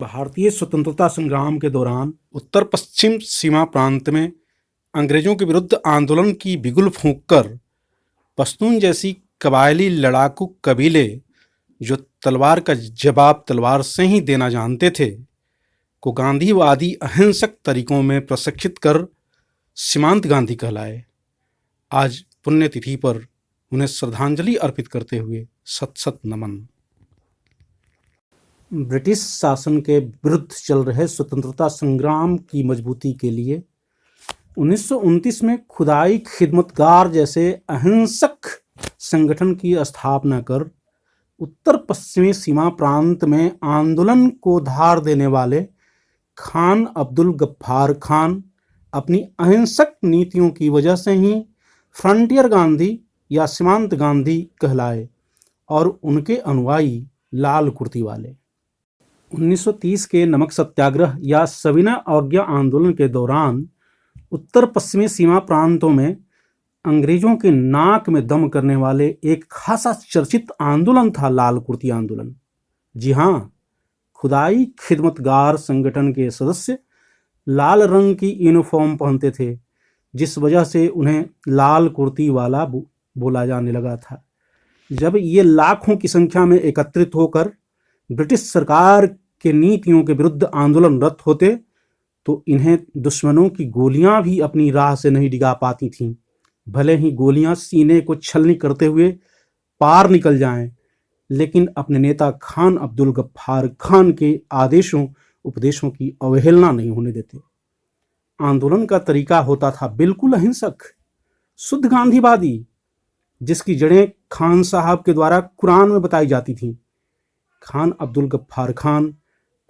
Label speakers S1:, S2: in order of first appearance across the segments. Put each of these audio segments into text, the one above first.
S1: भारतीय स्वतंत्रता संग्राम के दौरान उत्तर पश्चिम सीमा प्रांत में अंग्रेजों के विरुद्ध आंदोलन की बिगुल फूंककर पश्तून जैसी कबायली लड़ाकू कबीले जो तलवार का जवाब तलवार से ही देना जानते थे, को गांधीवादी अहिंसक तरीकों में प्रशिक्षित कर सीमांत गांधी कहलाए। आज पुण्यतिथि पर उन्हें श्रद्धांजलि अर्पित करते हुए सत सत नमन। ब्रिटिश शासन के विरुद्ध चल रहे स्वतंत्रता संग्राम की मजबूती के लिए 1929 में खुदाई खिदमतगार जैसे अहिंसक संगठन की स्थापना कर उत्तर पश्चिमी सीमा प्रांत में आंदोलन को धार देने वाले खान अब्दुल गफ्फार खान अपनी अहिंसक नीतियों की वजह से ही फ्रंटियर गांधी या सीमांत गांधी कहलाए और उनके अनुयायी लाल कुर्ती वाले। 1930 के नमक सत्याग्रह या सविनय अवज्ञा आंदोलन के दौरान उत्तर पश्चिमी सीमा प्रांतों में अंग्रेजों के नाक में दम करने वाले एक खासा चर्चित आंदोलन था लाल कुर्ती आंदोलन। जी हाँ, खुदाई खिदमतगार संगठन के सदस्य लाल रंग की यूनिफॉर्म पहनते थे, जिस वजह से उन्हें लाल कुर्ती वाला बोला जाने लगा था। जब ये लाखों की संख्या में एकत्रित होकर ब्रिटिश सरकार के नीतियों के विरुद्ध आंदोलनरत होते तो इन्हें दुश्मनों की गोलियां भी अपनी राह से नहीं डिगा पाती थीं। भले ही गोलियां सीने को छलनी करते हुए पार निकल जाएं, लेकिन अपने नेता खान अब्दुल गफ्फार खान के आदेशों उपदेशों की अवहेलना नहीं होने देते। आंदोलन का तरीका होता था बिल्कुल अहिंसक, शुद्ध गांधीवादी, जिसकी जड़ें खान साहब के द्वारा कुरान में बताई जाती थीं। खान अब्दुल गफ्फार खान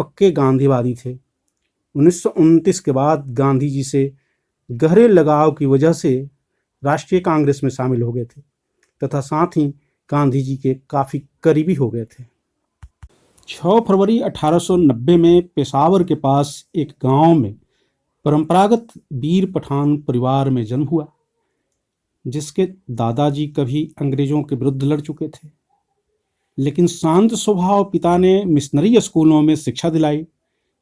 S1: पक्के गांधीवादी थे। 1929 के बाद गांधी जी से गहरे लगाव की वजह से राष्ट्रीय कांग्रेस में शामिल हो गए थे तथा साथ ही गांधी जी के काफ़ी करीबी हो गए थे। 6 फरवरी 1890 में पेशावर के पास एक गांव में परंपरागत वीर पठान परिवार में जन्म हुआ, जिसके दादाजी कभी अंग्रेजों के विरुद्ध लड़ चुके थे, लेकिन शांत स्वभाव पिता ने मिशनरी स्कूलों में शिक्षा दिलाई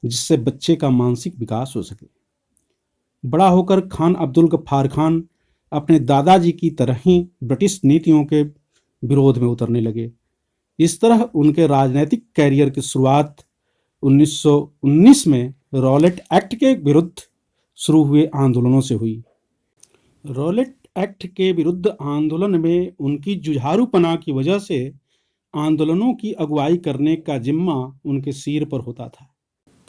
S1: जिससे बच्चे का मानसिक विकास हो सके। बड़ा होकर खान अब्दुल गफ्फार खान अपने दादाजी की तरह ही ब्रिटिश नीतियों के विरोध में उतरने लगे। इस तरह उनके राजनीतिक कैरियर की शुरुआत 1919 में रॉलेट एक्ट के विरुद्ध शुरू हुए आंदोलनों से हुई। रॉलेट एक्ट के विरुद्ध आंदोलन में उनकी जुझारूपना की वजह से आंदोलनों की अगुवाई करने का जिम्मा उनके सिर पर होता था।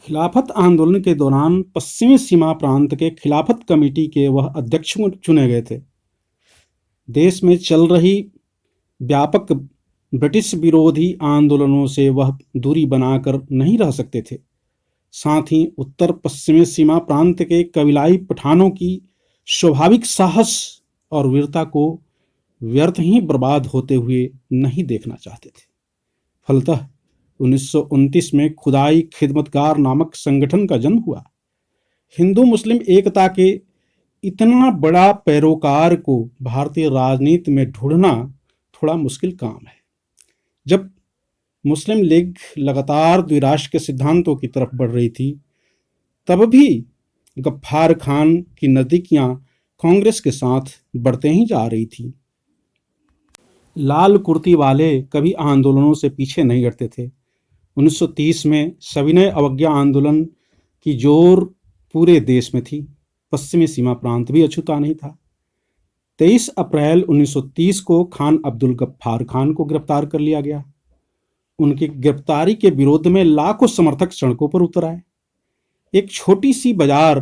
S1: खिलाफत आंदोलन के दौरान पश्चिमी सीमा प्रांत के खिलाफत कमेटी के वह अध्यक्ष चुने गए थे। देश में चल रही व्यापक ब्रिटिश विरोधी आंदोलनों से वह दूरी बनाकर नहीं रह सकते थे। साथ ही उत्तर पश्चिमी सीमा प्रांत के कबीलाई पठानों की स्वाभाविक साहस और वीरता को व्यर्थ ही बर्बाद होते हुए नहीं देखना चाहते थे। फलतः 1929 में खुदाई खिदमतगार नामक संगठन का जन्म हुआ। हिंदू मुस्लिम एकता के इतना बड़ा पैरोकार को भारतीय राजनीति में ढूंढना थोड़ा मुश्किल काम है। जब मुस्लिम लीग लगातार द्विराष्ट्र के सिद्धांतों की तरफ बढ़ रही थी, तब भी गफ्फार खान की नज़दीकियां कांग्रेस के साथ बढ़ते ही जा रही थी। लाल कुर्ती वाले कभी आंदोलनों से पीछे नहीं हटते थे। 1930 में सविनय अवज्ञा आंदोलन की जोर पूरे देश में थी। पश्चिमी सीमा प्रांत भी अछूता नहीं था। 23 अप्रैल 1930 को खान अब्दुल गफ्फार खान को गिरफ्तार कर लिया गया। उनकी गिरफ्तारी के विरोध में लाखों समर्थक सड़कों पर उतर आए। एक छोटी सी बाजार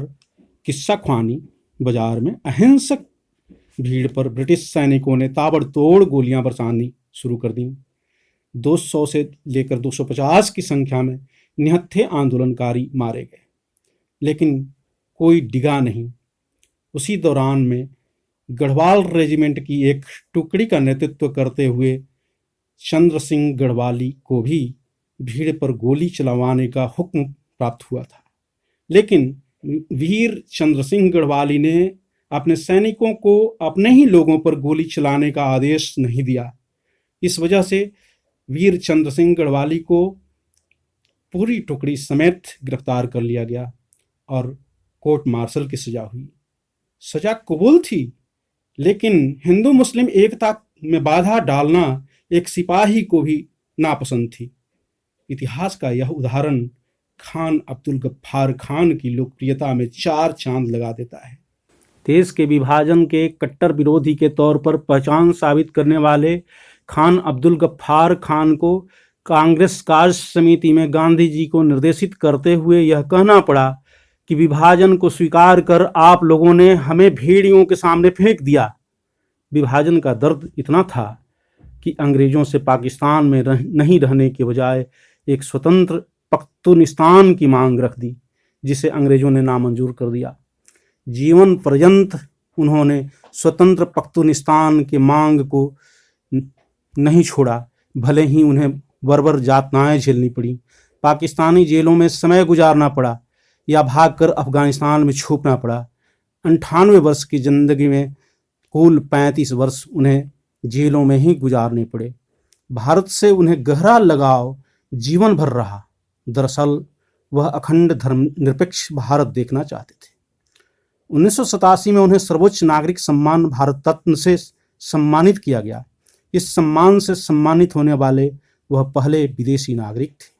S1: किस्सा ख्वानी बाजार में अहिंसक भीड़ पर ब्रिटिश सैनिकों ने ताबड़तोड़ गोलियां बरसानी शुरू कर दी। 200 से लेकर 250 की संख्या में निहत्थे आंदोलनकारी मारे गए, लेकिन कोई डिगा नहीं। उसी दौरान में गढ़वाल रेजिमेंट की एक टुकड़ी का नेतृत्व करते हुए चंद्र सिंह गढ़वाली को भी भीड़ पर गोली चलवाने का हुक्म प्राप्त हुआ था, लेकिन वीर चंद्र सिंह गढ़वाली ने अपने सैनिकों को अपने ही लोगों पर गोली चलाने का आदेश नहीं दिया। इस वजह से वीर चंद्र सिंह गढ़वाली को पूरी टुकड़ी समेत गिरफ्तार कर लिया गया और कोर्ट मार्शल की सजा हुई। सजा कबूल थी, लेकिन हिंदू मुस्लिम एकता में बाधा डालना एक सिपाही को भी नापसंद थी। इतिहास का यह उदाहरण खान अब्दुल गफ्फार खान की लोकप्रियता में 4 चांद लगा देता है। देश के विभाजन के कट्टर विरोधी के तौर पर पहचान साबित करने वाले खान अब्दुल गफ्फार खान को कांग्रेस कार्य समिति में गांधी जी को निर्देशित करते हुए यह कहना पड़ा कि विभाजन को स्वीकार कर आप लोगों ने हमें भेड़ियों के सामने फेंक दिया। विभाजन का दर्द इतना था कि अंग्रेजों से पाकिस्तान में नहीं रहने के बजाय एक स्वतंत्र पख्तूनिस्तान की मांग रख दी, जिसे अंग्रेजों ने नामंजूर कर दिया। जीवन पर्यंत उन्होंने स्वतंत्र पख्तूनिस्तान की मांग को नहीं छोड़ा, भले ही उन्हें बर्बर यातनाएं झेलनी पड़ी, पाकिस्तानी जेलों में समय गुजारना पड़ा या भागकर अफगानिस्तान में छुपना पड़ा। 98 वर्ष की जिंदगी में कुल 35 वर्ष उन्हें जेलों में ही गुजारने पड़े। भारत से उन्हें गहरा लगाव जीवन भर रहा। दरअसल वह अखंड धर्मनिरपेक्ष भारत देखना चाहते थे। 1987 में उन्हें सर्वोच्च नागरिक सम्मान भारत रत्न से सम्मानित किया गया। इस सम्मान से सम्मानित होने वाले वह पहले विदेशी नागरिक थे।